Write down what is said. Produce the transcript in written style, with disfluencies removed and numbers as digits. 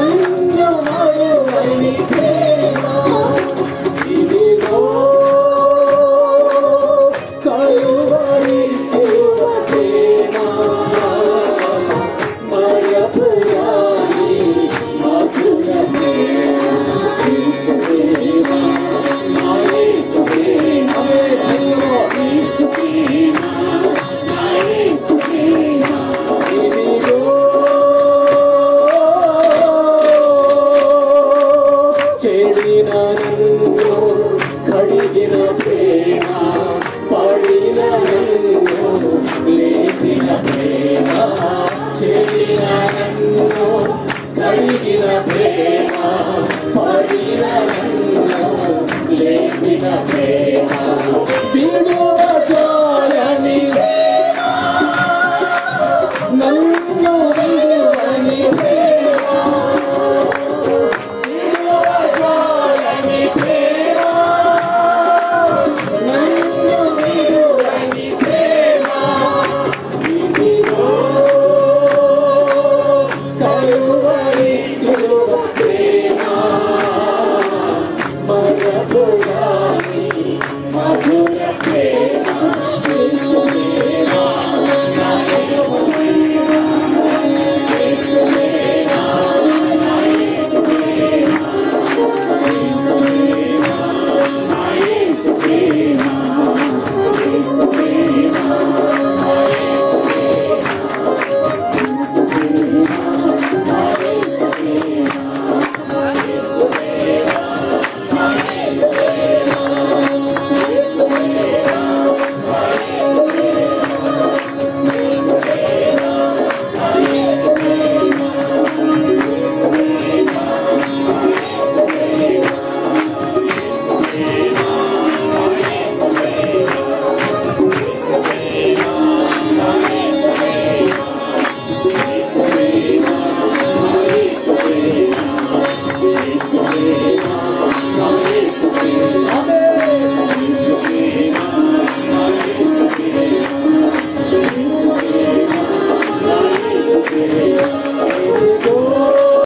నన్ను మరువని ప్రేమ ఇదిగో కలువరి శిలువ ప్రేమ మరపురాని మధుర ప్రేమ క్రీస్తు ప్రేమ నా యేసు ప్రేమ క్రీస్తు ప్రేమ నా యేసు ప్రేమ ఇదిగో చెడిన నన్ను కడిగిన ప్రేమ పడిన నన్ను లేపిన ప్రేమ చెడిన నన్ను కడిగిన ప్రేమ పడిన నన్ను లేపిన ప్రేమ